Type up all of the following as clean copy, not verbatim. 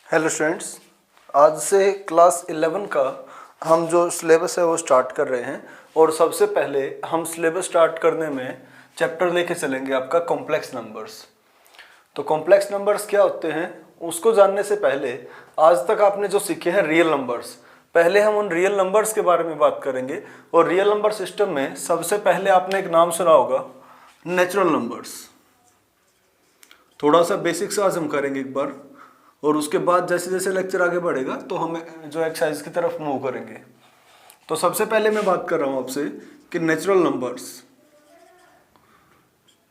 Hello students, आज से class 11 का हम जो सिलेबस है वो स्टार्ट कर रहे हैं। और सबसे पहले हम सिलेबस स्टार्ट करने में चैप्टर लेके चलेंगे आपका कॉम्प्लेक्स नंबर्स। तो कॉम्प्लेक्स नंबर्स क्या होते हैं उसको जानने से पहले आज तक आपने जो सीखे हैं रियल नंबर्स, पहले हम उन रियल नंबर्स के बारे में बात करेंगे। और रियल नंबर सिस्टम में सबसे पहले आपने एक नाम सुना होगा, नेचुरल नंबर्स। थोड़ा सा बेसिक्स आज हम करेंगे एक बार, और उसके बाद जैसे जैसे लेक्चर आगे बढ़ेगा तो हम जो एक्सरसाइज की तरफ मूव करेंगे। तो सबसे पहले मैं बात कर रहा हूं आपसे कि नेचुरल नंबर्स।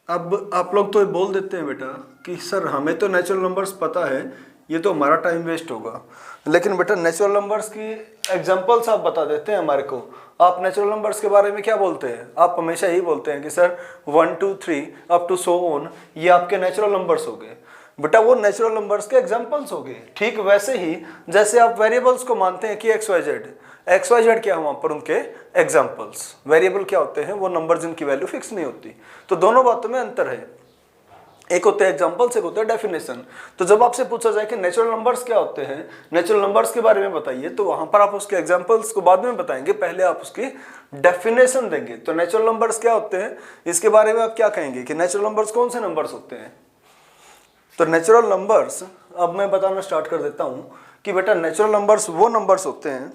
अब आप लोग तो ये बोल देते हैं बेटा कि सर हमें तो नेचुरल नंबर्स पता है, ये तो हमारा टाइम वेस्ट होगा। लेकिन बेटा नेचुरल नंबर्स की एग्जांपल्स आप बता देते हैं हमारे को। आप नेचुरल नंबर्स के बारे में क्या बोलते हैं? आप हमेशा यही बोलते हैं कि sir 1 2 3 up to so on ये आपके नेचुरल नंबर्स हो गए। बेटा वो नेचुरल नंबर्स के एग्जांपल्स हो गए। ठीक वैसे ही जैसे आप वेरिएबल्स को मानते हैं कि एक्स वाई जेड क्या है वहां पर उनके एग्जांपल्स। वेरिएबल क्या होते हैं? वो नंबर जिनकी वैल्यू फिक्स नहीं होती। तो दोनों बातों में अंतर है, एक होते हैं एग्जांपल्स, एक होता है डेफिनेशन। तो जब आपसे पूछा जाए कि नेचुरल नंबर्स क्या होते हैं, नेचुरल नंबर्स के बारे में बताइए, तो वहां पर आप उसके एग्जांपल्स को बाद में बताएंगे, पहले आप उसकी डेफिनेशन देंगे। तो नेचुरल नंबर्स क्या होते हैं इसके बारे में आप क्या कहेंगे कि नेचुरल नंबर्स कौन से नंबर्स होते हैं? तो नेचुरल नंबर्स अब मैं बताना स्टार्ट कर देता हूं कि बेटा नेचुरल नंबर्स वो नंबर्स होते हैं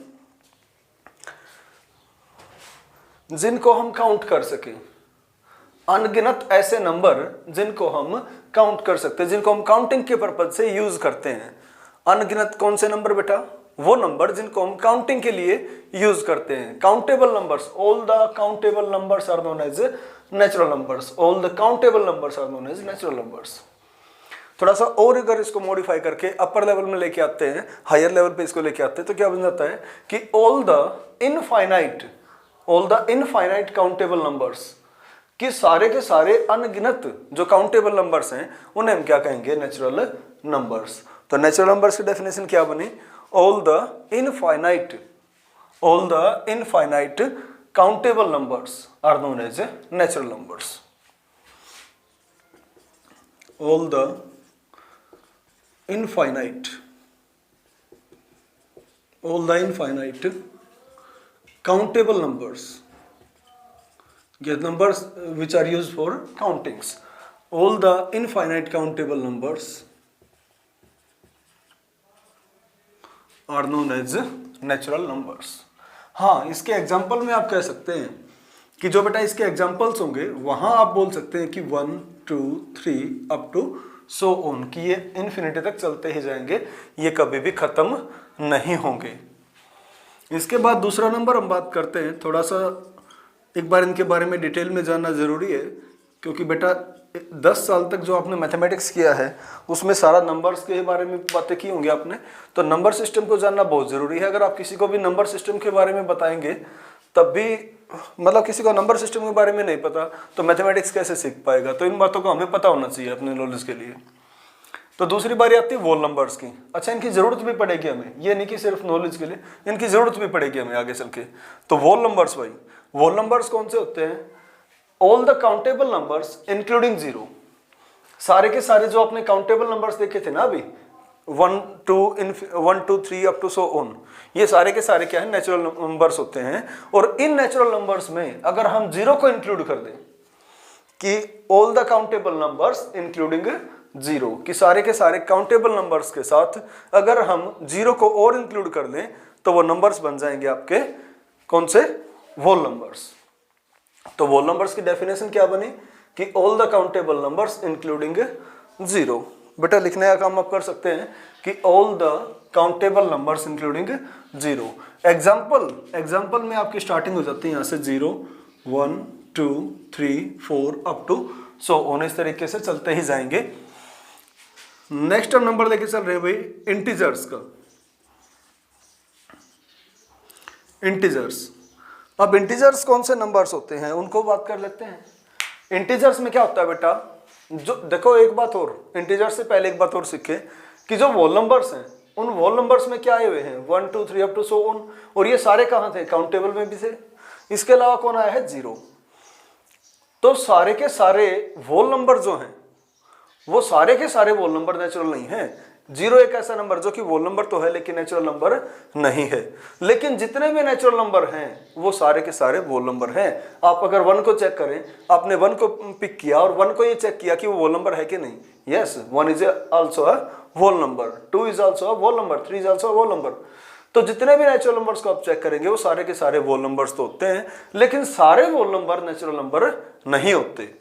जिनको हम काउंट कर सके। अनगिनत ऐसे नंबर जिनको हम काउंट कर सकते हैं, जिनको हम काउंटिंग के पर्पज से यूज करते हैं। अनगिनत कौन से नंबर बेटा? वो नंबर जिनको हम काउंटिंग के लिए यूज करते हैं। Countable numbers, all the countable numbers are known as natural numbers. All the countable numbers are known as natural numbers. थोड़ा सा और अगर इसको मॉडिफाई करके अपर लेवल में लेके आते हैं, हायर लेवल पे इसको लेके आते हैं, तो क्या बन जाता है कि all the infinite countable numbers, कि सारे के सारे अनगिनत जो काउंटेबल नंबर्स हैं उन्हें हम क्या कहेंगे? Natural numbers. तो नेचुरल नंबर्स की डेफिनेशन क्या बनी? All the infinite countable numbers are known as natural numbers. All the infinite countable numbers, get numbers which are used for countings. All the infinite countable numbers are known as natural numbers. हाँ, इसके example में आप कह सकते हैं कि जो बेटा इसके एग्जाम्पल्स होंगे वहां आप बोल सकते हैं कि 1 2 3 अप टू सो ऑन, कि ये इन्फिनिटी तक चलते ही जाएंगे, ये कभी भी खत्म नहीं होंगे। इसके बाद दूसरा नंबर हम बात करते हैं। थोड़ा सा एक बार इनके बारे में डिटेल में जानना जरूरी है, क्योंकि बेटा 10 साल तक जो आपने मैथमेटिक्स किया है उसमें सारा नंबर्स के बारे में बातें की होंगी आपने। तो नंबर सिस्टम को जानना बहुत जरूरी है। अगर आप किसी को भी नंबर सिस्टम के बारे में बताएंगे तब भी, मतलब किसी को नंबर सिस्टम के बारे में नहीं पता तो मैथमेटिक्स कैसे सीख पाएगा? तो इन बातों को हमें पता होना चाहिए अपने नॉलेज के लिए। तो दूसरी बारी आती है वोल नंबर्स की। अच्छा, इनकी जरूरत भी पड़ेगी हमें, ये नहीं कि सिर्फ नॉलेज के लिए, इनकी जरूरत भी पड़ेगी हमें आगे चल के। तो वोल नंबर्स भाई, वोल नंबर्स कौन से होते हैं? All the countable numbers including zero. सारे के सारे जो आपने काउंटेबल नंबर्स देखे थे ना अभी, 1 2 3 अप टू सो ऑन, ये सारे के सारे क्या है? नेचुरल नंबर्स होते हैं। और इन नेचुरल नंबर्स में अगर हम जीरो को इंक्लूड कर दें कि all the countable numbers including zero, कि सारे के सारे काउंटेबल नंबर्स के साथ अगर हम जीरो को और इंक्लूड कर दें तो वो नंबर्स बन जाएंगे आपके कौन से? वोल नंबर्स। तो वोल नंबर्स की डेफिनेशन क्या बनी कि all the countable numbers including zero. बेटा लिखने का काम आप कर सकते हैं कि all the countable numbers including zero. Example में आपकी स्टार्टिंग हो जाती है यहाँ से 0 1 2 3 4 अप टू सो ऑन, इस तरीके से चलते ही जाएंगे। नेक्स्ट हम नंबर लेके चल रहे हैं भाई इंटीजर्स का। इंटीजर्स, अब इंटीजर्स कौन से नंबर्स होते हैं उनको बात कर लेते हैं। इंटीजर्स में क्या होता है बेटा? जो देखो, एक बात और, इंटीजर्स से पहले एक बात और सीखे कि जो वोल नंबर्स हैं उन वोल नंबर्स में क्या आए हुए हैं? 1 2 3 अप टू सो ऑन। और ये सारे कहाँ थे? काउंटेबल में भी थे। इसके अलावा कौन आया है? जीरो। तो सारे के सारे वोल नंबर जो हैं वो सारे के सारे वोल नंबर नेचुरल नहीं है। जीरो एक ऐसा नंबर जो कि वोल नंबर तो है लेकिन नेचुरल नंबर नहीं है। लेकिन जितने भी नेचुरल नंबर हैं वो सारे के सारे वोल नंबर हैं। आप अगर 1 को चेक करें, आपने 1 को पिक किया और 1 को ये चेक किया कि वो वोल नंबर है कि नहीं, yes 1 is also a whole number, 2 is also a whole number, 3 is also a whole number. तो जितने भी नेचुरल नंबर्स को आप चेक करेंगे वो सारे के सारे वोल नंबर्स तो होते हैं, लेकिन सारे वोल नंबर नेचुरल नंबर नहीं होते।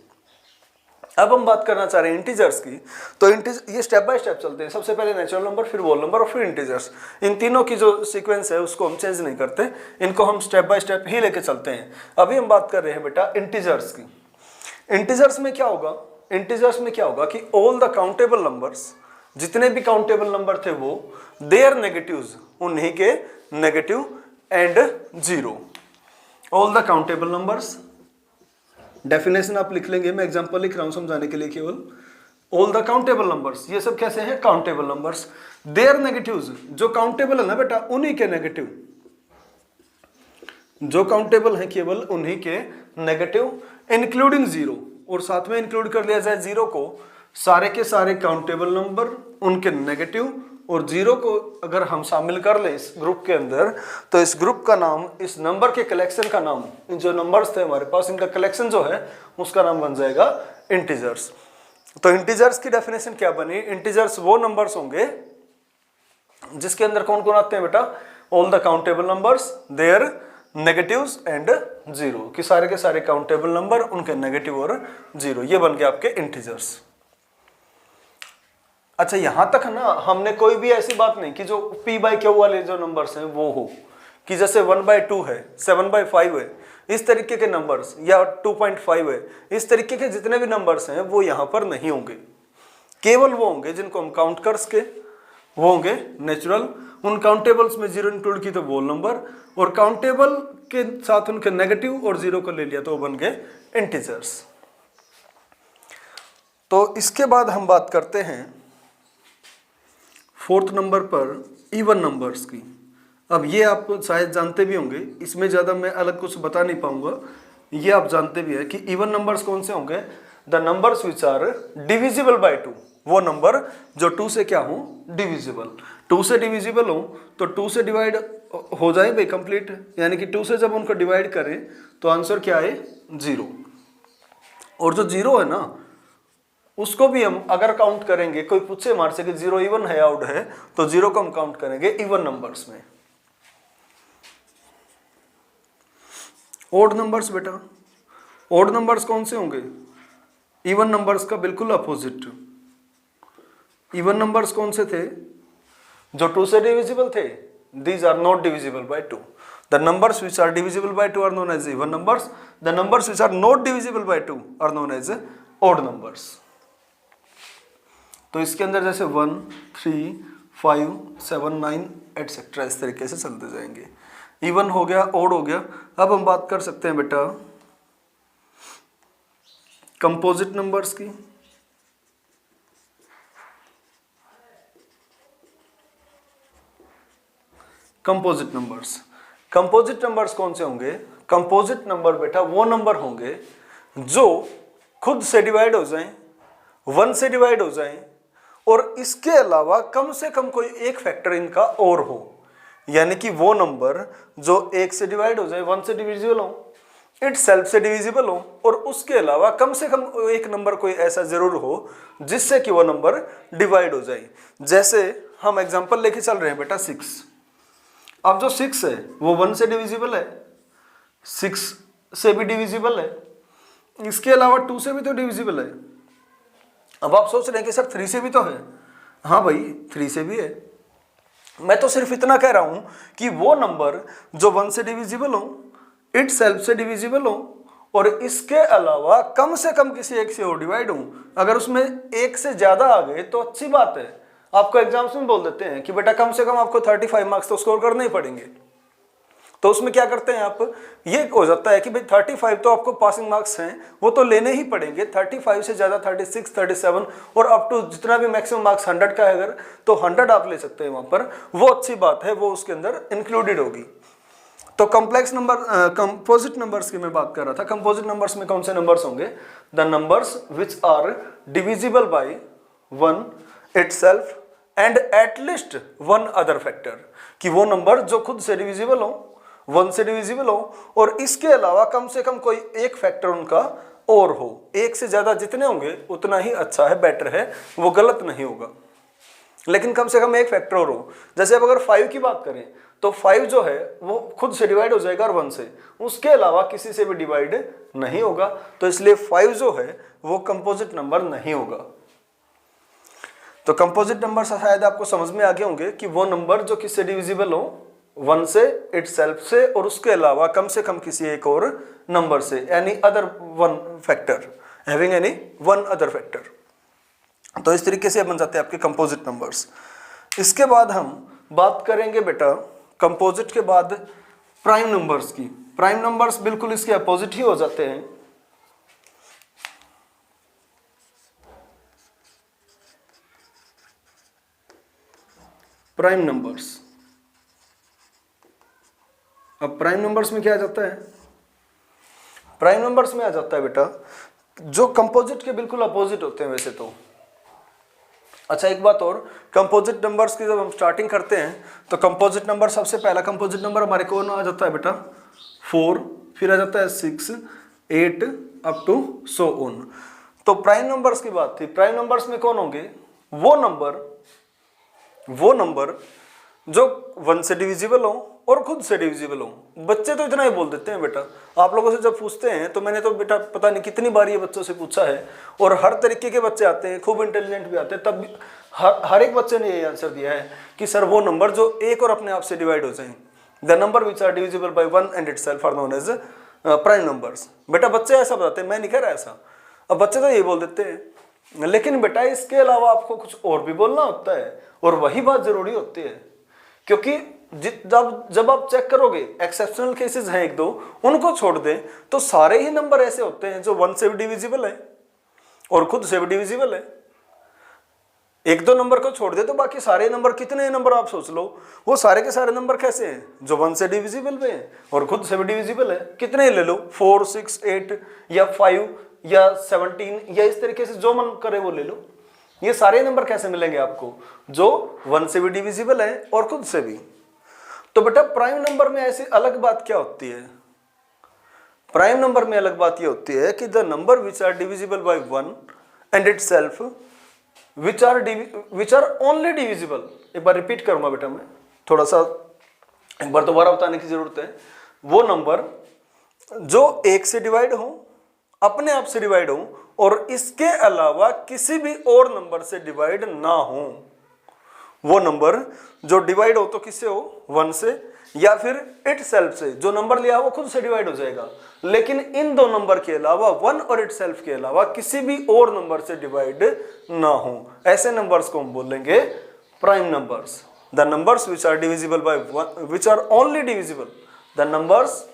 अब हम बात करना चाह रहे हैं इंटीजर्स की, तो ये स्टेप बाय स्टेप चलते हैं। सबसे पहले नेचुरल नंबर, फिर वोल नंबर और फिर इंटीजर्स। इन तीनों की जो सीक्वेंस है उसको हम चेंज नहीं करते, इनको हम स्टेप बाय स्टेप ही लेके चलते हैं। अभी हम बात कर रहे हैं बेटा इंटीजर्स की। इंटीजर्स में क्या होगा, इंटीजर्स में क्या होगा कि ऑल द काउंटेबल नंबर्स, जितने भी काउंटेबल नंबर थे वो देयर नेगेटिव्स, उन्हीं के negative and zero. All the countable numbers, definition आप लिख लेंगे, मैं एग्जांपल लिख रहा हूं समझाने के लिए केवल। ऑल द काउंटेबल नंबर्स, ये सब कैसे हैं, काउंटेबल नंबर्स। देयर नेगेटिव्स, जो काउंटेबल है ना बेटा उन्हीं के नेगेटिव, जो काउंटेबल है केवल उन्हीं के नेगेटिव, इंक्लूडिंग जीरो, और साथ में इंक्लूड कर लिया जाए जीरो को, सारे के सारे काउंटेबल नंबर उनके नेगेटिव, और जीरो को अगर हम शामिल कर ले इस ग्रुप के अंदर, तो इस ग्रुप का नाम, इस नंबर के कलेक्शन का नाम, इन जो नंबर्स थे हमारे पास इनका कलेक्शन जो है उसका नाम बन जाएगा इंटीजर्स। तो इंटीजर्स की डेफिनेशन क्या बनी, इंटीजर्स वो नंबर्स होंगे जिसके अंदर कौन कौन आते हैं बेटा, all the countable numbers, their negatives and zero, कि सारे के सारे काउंटेबल नंबर उनके नेगेटिव और जीरो, ये बन गए आपके इंटीजर्स। अच्छा यहां तक ना हमने कोई भी ऐसी बात नहीं कि जो p/q वाले जो नंबर्स हैं वो हो, कि जैसे 1/2 है, 7/5 है, इस तरीके के नंबर्स, या 2.5 है, इस तरीके के जितने भी नंबर्स हैं वो यहां पर नहीं होंगे। केवल वो होंगे जिनको हम काउंट कर सके, वो होंगे नेचुरल। उन काउंटेबल्स में जीरो इंक्लूड की तो वोल नंबर, और काउंटेबल के साथ उनके नेगेटिव और जीरो को ले लिया तो वो बन गए इंटीजर्स। तो इसके बाद हम बात करते हैं 4th नंबर पर इवन नंबर्स की। अब ये आप शायद जानते भी होंगे, इसमें ज़्यादा मैं अलग कुछ बता नहीं पाऊंगा, ये आप जानते भी है कि इवन नंबर्स कौन से होंगे, the numbers which are divisible by 2, वो नंबर जो 2 से क्या हो, डिविजिबल। 2 से डिविजिबल हो तो 2 से डिवाइड हो जाए भाई कंप्लीट, यानी कि 2 से जब उनको डिवाइड करें तो आंसर क्या है, 0। और जो 0 है ना उसको भी हम अगर काउंट करेंगे, कोई पूछे हमारे से कि 0 इवन है आउट है, तो 0 को हम काउंट करेंगे इवन नंबर्स में। ओड नंबर्स बेटा, ओड नंबर्स कौन से होंगे, इवन नंबर्स का बिल्कुल अपोजिट। इवन नंबर्स कौन से थे, जो 2 से डिविजिबल थे, these are not divisible by 2। The numbers which are divisible by 2 are known as even numbers, the numbers which are not divisible by 2 are known as odd numbers. तो इसके अंदर जैसे 1, 3, 5, 7, 9 एटसेट्रा इस तरीके से चलते जाएंगे। इवन हो गया, ओड हो गया। अब हम बात कर सकते हैं बेटा कंपोजिट नंबर्स की। कंपोजिट नंबर्स, कंपोजिट नंबर्स कौन से होंगे, कंपोजिट नंबर बेटा वो नंबर होंगे जो खुद से डिवाइड हो जाएं, 1 से डिवाइड हो जाएं, और इसके अलावा कम से कम कोई एक फैक्टर इनका और हो। यानी कि वो नंबर जो 1 से डिवाइड हो जाए, 1 से डिविजिबल हो, इट सेल्फ से डिविजिबल हो, और उसके अलावा कम से कम एक नंबर कोई ऐसा जरूर हो जिससे कि वो नंबर डिवाइड हो जाए। जैसे हम एग्जांपल लेके चल रहे हैं बेटा 6। अब जो 6 है वो 1 से डिविजिबल है, 6 से भी डिविजिबल है, इसके अलावा 2 से भी तो डिविजिबल है। अब आप सोच रहे हैं कि सर 3 से भी तो है, हाँ भाई 3 से भी है। मैं तो सिर्फ इतना कह रहा हूं कि वो नंबर जो 1 से डिविजिबल हो, इट सेल्फ से डिविजिबल हो, और इसके अलावा कम से कम किसी एक से और डिवाइड हो। अगर उसमें एक से ज्यादा आ गए तो अच्छी बात है, आपको एग्जाम्स में बोल देते हैं कि बेटा कम से कम आपको 35 मार्क्स तो स्कोर करने ही पड़ेंगे। तो उसमें क्या करते हैं आप, ये हो जाता है कि भाई 35 तो आपको पासिंग मार्क्स हैं, वो तो लेने ही पड़ेंगे। 35 से ज़्यादा 36, 37 और अप टू जितना भी मैक्सिमम मार्क्स 100 का है अगर, तो 100 आप ले सकते हैं वहाँ पर, वो अच्छी बात है, वो उसके अंदर इंक्लूडेड होगी। तो कॉम्प्लेक्स नंबर, कंपोजिट नंबर्स की मैं बात कर रहा था। कंपोजिट नंबर्स में कौन से नंबर्स होंगे, the numbers which are divisible by 1 itself and at least one other factor, कि वो नंबर जो खुद से डिविजिबल हो, 1 से डिविजिबल हो, और इसके अलावा कम से कम कोई एक फैक्टर उनका और हो। एक से ज्यादा जितने होंगे उतना ही अच्छा है, बेटर है, वो गलत नहीं होगा, लेकिन कम से कम एक फैक्टर और हो। जैसे अब अगर 5 की बात करें तो 5 जो है वो खुद से डिवाइड हो जाएगा और 1 से, उसके अलावा किसी से भी डिवाइड नहीं होगा, तो इसलिए 5 जो है वो कंपोजिट नंबर नहीं होगा। तो कंपोजिट नंबर शायद आपको समझ में आ गए होंगे कि वो नंबर जो किससे डिविजिबल हो, 1 से, इटसेल्फ से, और उसके अलावा कम से कम किसी एक और नंबर से, any other one factor, having any one other factor. तो इस तरीके से बन जाते हैं आपके कंपोजिट नंबर्स। इसके बाद हम बात करेंगे बेटा कंपोजिट के बाद प्राइम नंबर्स की। प्राइम नंबर्स बिल्कुल इसके अपोजिट ही हो जाते हैं। प्राइम नंबर्स, अब प्राइम नंबर्स में क्या आ जाता है? प्राइम नंबर्स में आ जाता है बेटा जो कंपोजिट के बिल्कुल अपोजिट होते हैं वैसे तो। अच्छा एक बात और, कंपोजिट नंबर्स की जब हम स्टार्टिंग करते हैं तो कंपोजिट नंबर, सबसे पहला कंपोजिट नंबर हमारे कौन आ जाता है बेटा? 4, फिर आ जाता है 6, 8 अप टू सो ऑन। तो प्राइम नंबर्स की बात थी, प्राइम नंबर्स में कौन होंगे? वो नंबर जो 1 से डिविजिबल हो और खुद से डिविजिबल हो। बच्चे तो इतना ही बोल देते हैं बेटा, आप लोगों से जब पूछते हैं तो मैंने तो बेटा पता नहीं कितनी बार ये बच्चों से पूछा है, और हर तरीके के बच्चे आते हैं, खूब इंटेलिजेंट भी आते हैं, तब भी हर एक बच्चे ने ये आंसर दिया है कि सर वो नंबर जो एक और अपने आप से डिवाइड हो जाए, the number which are divisible by 1 and itself are known as prime numbers. बेटा बच्चे ऐसा बताते हैं, मैं नहीं कह रहा ऐसा, अब बच्चे तो ये बोल देते हैं, लेकिन बेटा इसके अलावा आपको कुछ और भी बोलना होता है, और वही बात जरूरी होती है, क्योंकि जब आप चेक करोगे एक्सेप्शनल केसेस हैं एक दो, उनको छोड़ दें तो सारे ही नंबर ऐसे होते हैं जो 1 से भी डिविजिबल है और खुद से भी डिविजिबल है। एक दो नंबर को छोड़ दे तो बाकी सारे नंबर, कितने नंबर आप सोच लो, वो सारे के सारे नंबर कैसे हैं? जो 1 से डिविजिबल में है और खुद से भी डिविजिबल है। कितने ले लो, 4, 6, 8 या 5 या 17 या इस तरीके से जो मन करे वो ले लो। ये सारे नंबर कैसे मिलेंगे आपको? जो 1 से भी डिविजिबल है और खुद से भी। तो बेटा प्राइम नंबर में ऐसी अलग बात क्या होती है? प्राइम नंबर में अलग बात ये होती है कि the number which are divisible by 1 and itself which are only divisible. एक बार रिपीट करूंगा बेटा, मैं थोड़ा सा एक बार दोबारा बताने की जरूरत है। वो नंबर जो 1 से डिवाइड हो, अपने आप से डिवाइड हो, और इसके अलावा किसी भी और नंबर से डिवाइड ना हो। वो नंबर जो डिवाइड हो तो किससे हो? 1 से, या फिर इटसेल्फ से, जो नंबर लिया वो खुद से डिवाइड हो जाएगा, लेकिन इन दो नंबर के अलावा 1 और इटसेल्फ के अलावा किसी भी और नंबर से डिवाइड ना हो, ऐसे नंबर्स को हम बोलेंगे prime numbers. The numbers which are divisible by 1, which are only divisible, the numbers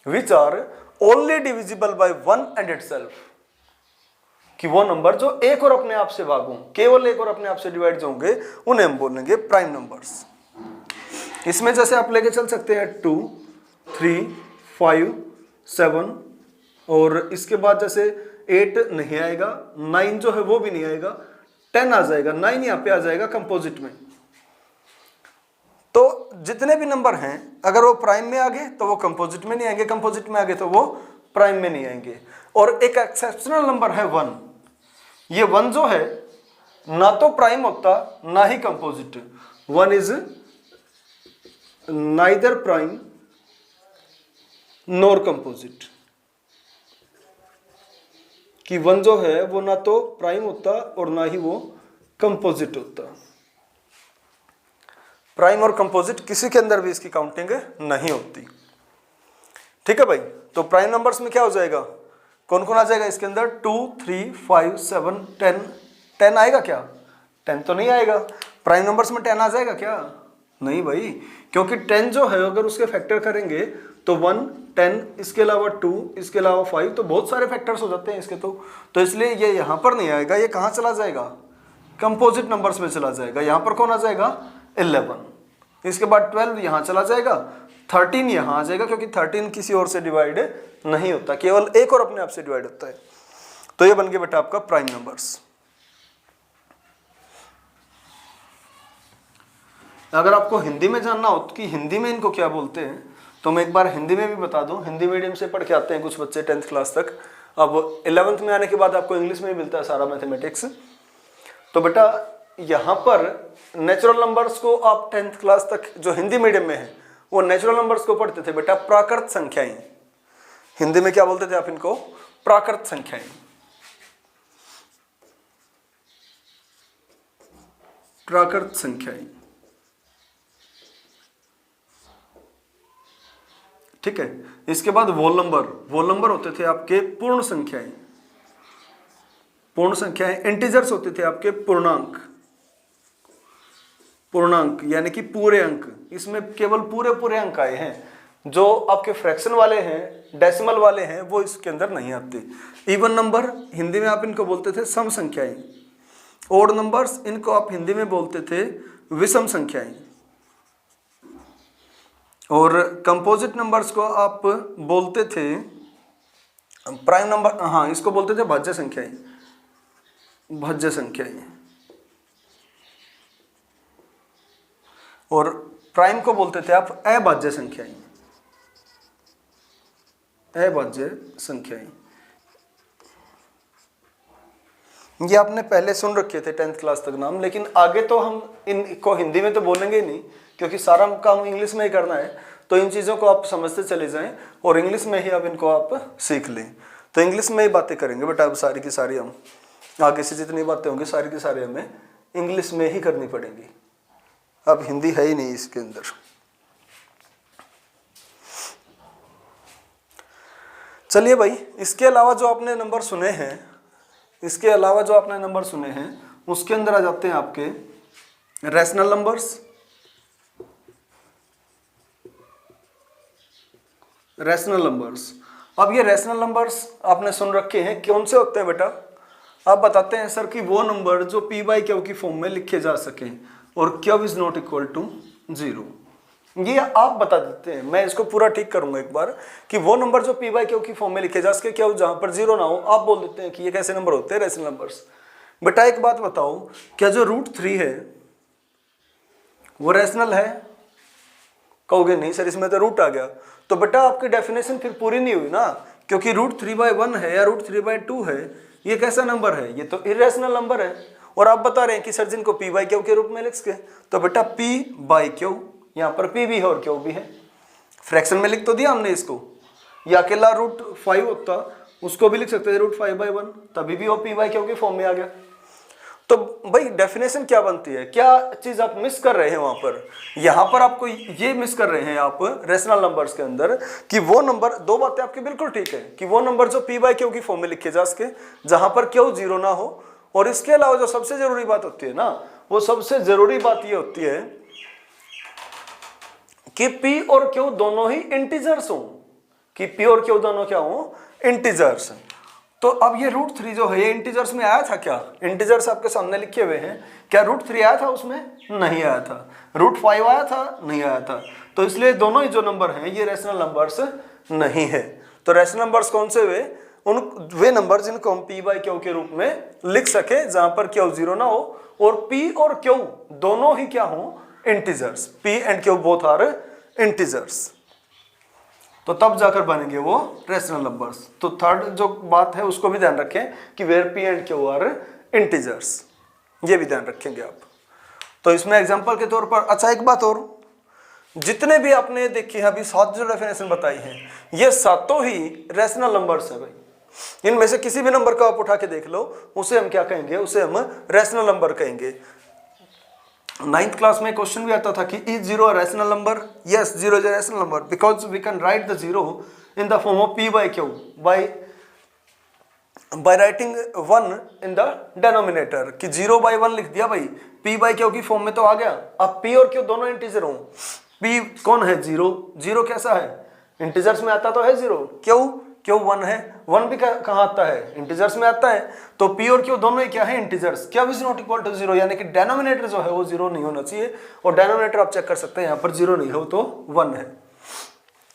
which are only divisible by 1 and itself, कि वो नंबर जो एक और अपने आप से भाग हों, केवल एक और अपने आप से डिवाइड होंगे, उन्हें हम बोलेंगे प्राइम नंबर्स। इसमें जैसे आप लेके चल सकते हैं 2, 3, 5, 7, और इसके बाद जैसे 8 नहीं आएगा, 9 जो है वो भी नहीं आएगा, 10 आ जाएगा, 9 यहाँ पे आ जाएगा कंपोजिट में। तो जितने भी नंबर हैं अगर वो प्राइम में आ गए तो वो कंपोजिट में नहीं आएंगे, कंपोजिट में आ गए तो वो प्राइम में नहीं आएंगे। और एक एक्सेप्शनल नंबर है 1। ये 1 जो है ना तो प्राइम होता ना ही composite. 1 is neither prime nor composite, कि 1 जो है वो ना तो प्राइम होता और ना ही वो कंपोजिट होता। प्राइम और कंपोजिट किसी के अंदर भी इसकी काउंटिंग नहीं होती। ठीक है भाई, तो प्राइम नंबर्स में क्या हो जाएगा, कौन कौन आ जाएगा इसके अंदर? 2, 3, 5, 7, 10। 10 आएगा क्या? 10 तो नहीं आएगा। प्राइम नंबर्स में 10 आ जाएगा क्या? नहीं भाई, क्योंकि 10 जो है अगर उसके फैक्टर करेंगे तो 1, 10, इसके अलावा 2, इसके अलावा 5, तो बहुत सारे फैक्टर्स हो जाते हैं इसके। तो इसलिए ये यहाँ पर नहीं आएगा, ये कहाँ चला जाएगा? कंपोजिट नंबर्स में चला जाएगा। यहाँ पर कौन आ जाएगा? 11। इसके बाद 12 यहाँ चला जाएगा, 13 यहाँ आ जाएगा, क्योंकि 13 किसी और से डिवाइड नहीं होता, केवल एक और अपने आप से डिवाइड होता है। तो ये बन गया बेटा आपका प्राइम नंबर्स। अगर आपको हिंदी में जानना हो कि हिंदी में इनको क्या बोलते हैं तो मैं एक बार हिंदी में भी बता दूं। हिंदी मीडियम से पढ़ के आते हैं कुछ बच्चे 10th क्लास तक, अब 11th में आने के बाद आपको इंग्लिश में ही मिलता है सारा मैथमेटिक्स। तो बेटा यहाँ पर नेचुरल नंबर्स को आप 10th क्लास तक जो हिंदी मीडियम में है वो नेचुरल नंबर्स को पढ़ते थे बेटा प्राकृत संख्याएं। हिंदी में क्या बोलते थे आप इनको? प्राकृत संख्याएं। प्राकृत संख्याएं, ठीक है। इसके बाद वोल नंबर होते थे आपके पूर्ण संख्याएं। पूर्ण संख्याएं इंटीजर्स होते थे आपके पूर्णांक यानी कि पूरे अंक। इसमें केवल पूरे अंक आए हैं। जो आपके फ्रैक्शन वाले हैं, डेसिमल वाले हैं, वो इसके अंदर नहीं आते। इवन नंबर हिंदी में आप इनको बोलते थे सम संख्याएं। ओड नंबर्स इनको आप हिंदी में बोलते थे विषम संख्याएं। और कंपोजिट नंबर्स को आप बोलते थे प्राइम नंबर, हाँ इसको बोलते थे भाज्य संख्याएं। और प्राइम को बोलते थे आप अभाज्य संख्याएं। ये आपने पहले सुन रखे थे 10th क्लास तक नाम, लेकिन आगे तो हम इनको हिंदी में तो बोलेंगे नहीं क्योंकि सारा काम इंग्लिश में ही करना है। तो इन चीज़ों को आप समझते चले जाएं और इंग्लिश में ही अब इनको आप सीख लें। तो इंग्लिश में ही बातें करेंगे बेटा अब सारी की सारी। हम आगे से जितनी बातें होंगी सारी की सारी हमें इंग्लिश में ही करनी पड़ेगी। अब हिंदी है ही नहीं इसके अंदर। चलिए भाई, इसके अलावा जो आपने नंबर सुने हैं उसके अंदर आ जाते हैं आपके रैशनल नंबर्स। अब ये रैशनल नंबर्स आपने सुन रखे हैं, कौन से होते हैं बेटा? आप बताते हैं सर कि वो नंबर जो p बाई क्यू की फॉर्म में लिखे जा सके और q is not equal to 0। ये आप बता देते हैं, मैं इसको पूरा ठीक करूंगा एक बार कि वो नंबर जो p बाई क्यू की फॉर्म में लिखे जा सके, क्यू जहां पर 0 ना हो, आप बोल देते हैं कि ये कैसे नंबर होते हैं? Rational numbers. बेटा एक बात बताओ, क्या जो √3 है वो रैशनल है? कहोगे नहीं सर इसमें तो रूट आ गया। तो बेटा आपकी डेफिनेशन फिर पूरी नहीं हुई ना, क्योंकि √3/1 है या √3/2 है, ये कैसा नंबर है? ये तो इरेशनल नंबर है। और आप बता रहे हैं कि सर जिनको p बाई क्यू के रूप में लिख सके, तो बेटा p बाई क्यू, यहाँ पर p भी है और q भी है। फ्रैक्शन में लिख तो दिया हमने इसको, या अकेला √5 होता उसको भी लिख सकते थे √5/1, तभी भी वो p बाई क्यू के फॉर्म में आ गया। तो भाई डेफिनेशन क्या बनती है? क्या चीज आप मिस कर रहे हैं वहां पर? यहां पर आपको ये मिस कर रहे हैं आप रैशनल नंबर्स के अंदर कि वो नंबर, दो बातें आपकी बिल्कुल ठीक है कि वो नंबर जो p बाई क्यू की फॉर्म में लिखे जा सके जहां पर क्यू 0 ना हो। और इसके अलावा जो सबसे जरूरी बात होती है ना, वो सबसे जरूरी बात ये होती है कि p और q दोनों ही इंटीजर्स हो, कि p और q दोनों क्या हो? इंटीजर्स। तो अब ये √3 जो है ये इंटीजर्स में आया था क्या? इंटीजर्स आपके सामने लिखे हुए हैं, क्या √3 आया था उसमें? नहीं आया था। √5 आया था? नहीं आया था। तो इसलिए दोनों ही जो नंबर हैं ये रैशनल नंबर्स नहीं है। तो रैशनल नंबर्स कौन से हुए? वे नंबर जिनको हम p बाई क्यू के रूप में लिख सके जहां पर क्यू 0 ना हो और p और q दोनों ही क्या हो? Integers. p and q both are integers. तो तब जाकर बनेंगे वो रैशनल नंबर्स। तो थर्ड जो बात है उसको भी ध्यान रखें कि where p and q are integers, ये भी ध्यान रखेंगे आप। तो इसमें एग्जांपल के तौर पर, अच्छा एक बात और, जितने भी आपने देखे अभी 7 जो डेफिनेशन बताई है ये सातों ही रैशनल नंबर्स हैं भाई। इनमें से किसी भी नंबर को आप उठा के देख लो, उसे हम क्या कहेंगे? उसे हम रैशनल नंबर कहेंगे। 9th क्लास में क्वेश्चन भी आता था कि is 0 a rational number? Yes, 0 is a rational number because we can write the 0 in the form of p by q by writing 1 in the denominator, कि 0/1 लिख दिया भाई, p बाई क्यू की फॉर्म में तो आ गया। अब p और q दोनों इंटीजर हों, p कौन है? 0 कैसा है? इंटीजर्स में आता तो है 0। क्यू 1 है, 1 भी कहाँ आता है? इंटीजर्स में आता है। तो p और q दोनों ही क्या है? इंटीजर्स। क्या इज नॉट इक्वल टू 0, यानी कि डेनोमिनेटर जो है वो 0 नहीं होना चाहिए। और डेनोमिनेटर आप चेक कर सकते हैं, यहाँ पर 0 नहीं हो तो 1 है।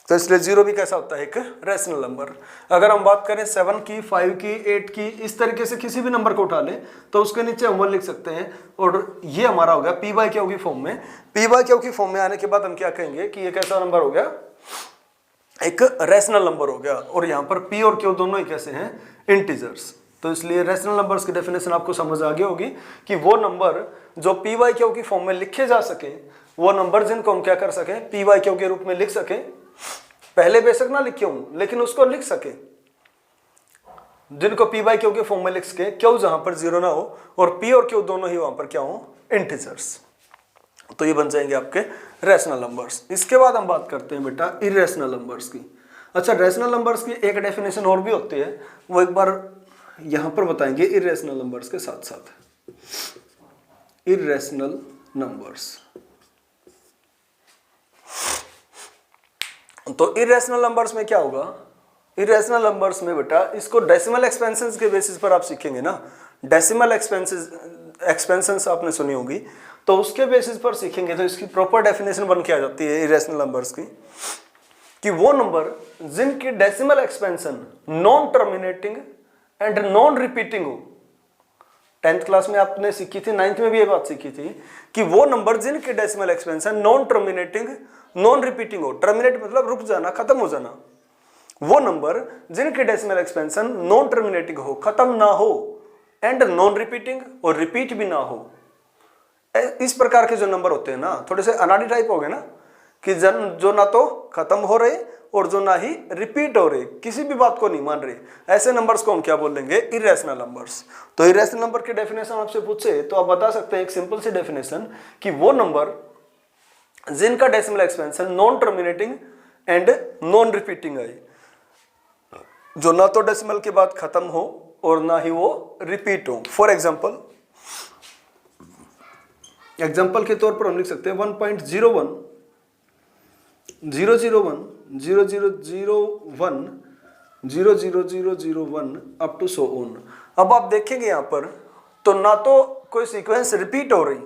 तो इसलिए 0 भी कैसा होता है, एक रैशनल नंबर। अगर हम बात करें 7 की, 5 की, 8 की, इस तरीके से किसी भी नंबर को उठा ले तो उसके नीचे हम 1 लिख सकते हैं, और ये हमारा हो गया पी बाई क्यू की फॉर्म में। पी बाई क्यू की फॉर्म में आने के बाद हम क्या कहेंगे कि ये कैसा नंबर हो गया, एक रैशनल नंबर हो गया। और यहाँ पर पी और क्यू दोनों ही कैसे हैं, इंटीजर्स। तो इसलिए रैशनल नंबर्स की डेफिनेशन आपको समझ आ गई होगी कि वो नंबर जो पी बाई क्यू की फॉर्म में लिखे जा सके, वो नंबर जिनको हम क्या कर सके, पी बाई क्यू के रूप में लिख सके। पहले बेशक ना लिखे हूं लेकिन उसको लिख सके, जिनको पी बाई क्यू के फॉर्म में लिख सके, क्यू जहां पर 0 ना हो और पी और क्यू दोनों ही वहां पर क्या हो, इंटीजर्स। तो ये बन जाएंगे आपके रैशनल नंबर्स। इसके बाद हम बात करते हैं बेटा इरेशनल नंबर्स की। अच्छा, रैशनल नंबर्स की एक डेफिनेशन और भी होती है, वो एक बार यहां पर बताएंगे इरेशनल नंबर्स के साथ साथ। इरेशनल नंबर्स, तो इरेशनल नंबर्स में क्या होगा, इरेशनल नंबर्स में बेटा इसको डेसिमल एक्सपेंशंस के बेसिस पर आप सीखेंगे ना। डेसिमल एक्सपेंशंस आपने सुनी होगी, तो उसके बेसिस पर सीखेंगे। तो इसकी प्रॉपर डेफिनेशन बन के आ जाती है इरेशनल नंबर्स की, कि वो नंबर जिनकी decimal expansion non terminating and non repeating हो। 10th क्लास में आपने सीखी थी, 9th में भी ये बात सीखी थी कि वो नंबर जिनकी decimal expansion non terminating non repeating हो। टर्मिनेट मतलब रुक जाना, खत्म हो जाना। वो नंबर जिनकी डेसिमल एक्सपेंशन नॉन टर्मिनेटिंग हो, खत्म ना हो, एंड नॉन रिपीटिंग और रिपीट भी ना हो। इस प्रकार के जो नंबर होते हैं ना, थोड़े से अनाड़ी टाइप हो गए ना, कि जो ना तो खत्म हो रहे और जो ना ही रिपीट हो रहे, किसी भी बात को नहीं मान रहे, ऐसे नंबर्स को हम क्या बोलेंगे, इरेशनल नंबर्स। तो इरेशनल नंबर की डेफिनेशन आपसे पूछे तो आप बता सकते हैं एक सिंपल सी डेफिनेशन, कि वो नंबर जिनका decimal expansion non terminating and non repeating है, जो ना तो डेसिमल के बाद खत्म हो और ना ही वो रिपीट हो। फॉर एग्जाम्पल के तौर पर हम लिख सकते हैं 1.01 001 0001 00001 अप टू सो ऑन। अब आप देखेंगे यहां पर तो ना तो कोई सीक्वेंस रिपीट हो रही,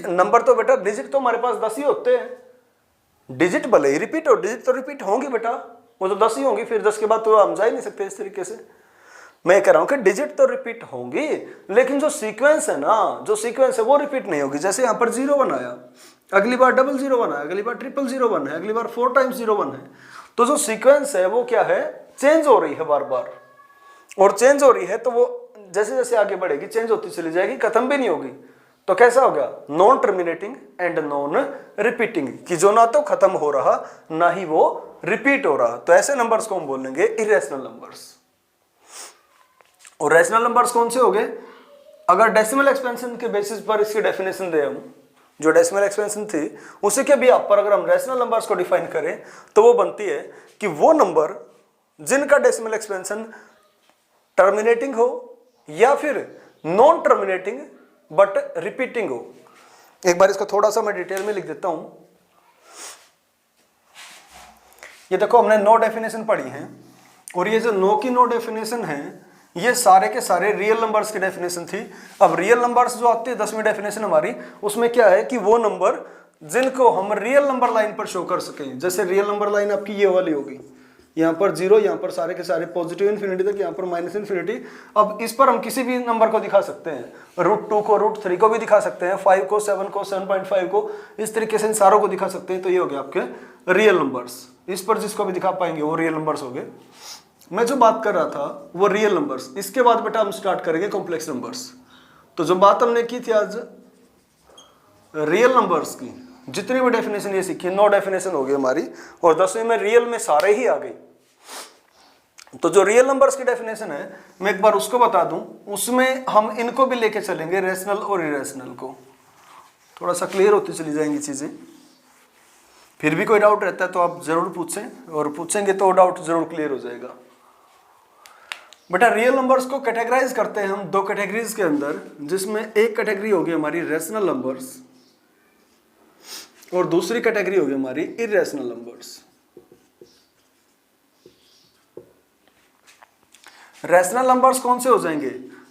नंबर तो बेटा डिजिट तो हमारे पास 10 ही होते हैं। डिजिट भले ही रिपीट हो, डिजिट तो रिपीट होंगी बेटा, वो तो 10 ही होंगी, फिर 10 के बाद तो हम जा ही नहीं सकते इस तरीके से। मैं कह रहा हूं कि डिजिट तो रिपीट होंगी, लेकिन जो सीक्वेंस है ना, जो सीक्वेंस है वो रिपीट नहीं होगी। जैसे यहां पर 01 आया, अगली बार 001 आया, अगली बार 000 है, अगली बार 4 टाइम्स 01 है। तो जो सीक्वेंस है वो क्या है, चेंज हो रही है बार बार, और चेंज हो रही है तो वो जैसे जैसे आगे बढ़ेगी चेंज होती चली जाएगी, खत्म भी नहीं होगी। तो कैसा हो गया, non terminating and non repeating, कि जो ना तो खत्म हो रहा ना ही वो रिपीट हो रहा। तो ऐसे नंबर्स को हम बोलेंगे इरेशनल नंबर्स। और रैशनल नंबर्स कौन से हो गए, अगर डेसिमल एक्सपेंशन के बेसिस पर इसकी डेफिनेशन दे हम, जो डेसिमल एक्सपेंशन थी उसी के भी आप पर अगर हम रैशनल नंबर्स को डिफाइन करें तो वो बनती है कि वो नंबर जिनका डेसिमल एक्सपेंशन टर्मिनेटिंग हो या फिर नॉन टर्मिनेटिंग बट रिपीटिंग हो। एक बार इसको थोड़ा सा मैं डिटेल में लिख देता हूं। ये देखो हमने 9 डेफिनेशन पढ़ी हैं, और ये जो 9 की 9 डेफिनेशन है ये सारे के सारे रियल नंबर्स की डेफिनेशन थी। अब रियल नंबर्स जो आती है 10वीं डेफिनेशन हमारी, उसमें क्या है कि वो नंबर जिनको हम रियल नंबर लाइन पर शो कर सकें। जैसे रियल नंबर लाइन आपकी ये वाली होगी, यहाँ पर 0, यहाँ पर सारे के सारे पॉजिटिव इन्फिनिटी तक, यहाँ पर माइनस इन्फिनिटी। अब इस पर हम किसी भी नंबर को दिखा सकते हैं, √2 को, √3 को भी दिखा सकते हैं, 5 को, 7 को, 7.5 को, इस तरीके से इन सारों को दिखा सकते हैं। तो ये हो गया आपके रियल नंबर्स। इस पर जिसको भी दिखा पाएंगे वो रियल नंबर्स हो गए। मैं जो बात कर रहा था वो रियल नंबर्स। इसके बाद बेटा हम स्टार्ट करेंगे कॉम्प्लेक्स नंबर्स। तो जो बात हमने की थी आज रियल नंबर्स की, जितनी भी डेफिनेशन ये सीखी, 9 डेफिनेशन हो गई हमारी, और 10वीं में रियल में सारे ही आ गए। तो जो रियल नंबर्स की डेफिनेशन है मैं एक बार उसको बता दूं, उसमें हम इनको भी लेके चलेंगे, रेशनल और इरेशनल को। थोड़ा सा क्लियर होती चली जाएंगी चीजें। फिर भी कोई डाउट रहता है तो आप जरूर पूछें, और पूछेंगे तो डाउट जरूर क्लियर हो जाएगा। बेटा रियल नंबर्स को कैटेगराइज करते हैं हम 2 कैटेगरीज के अंदर, जिसमें एक कैटेगरी होगी हमारी रेशनल नंबर्स और दूसरी कैटेगरी होगी हमारी इरेशनल नंबर्स। रैशनल नंबर्स कौन से हो जाएंगे,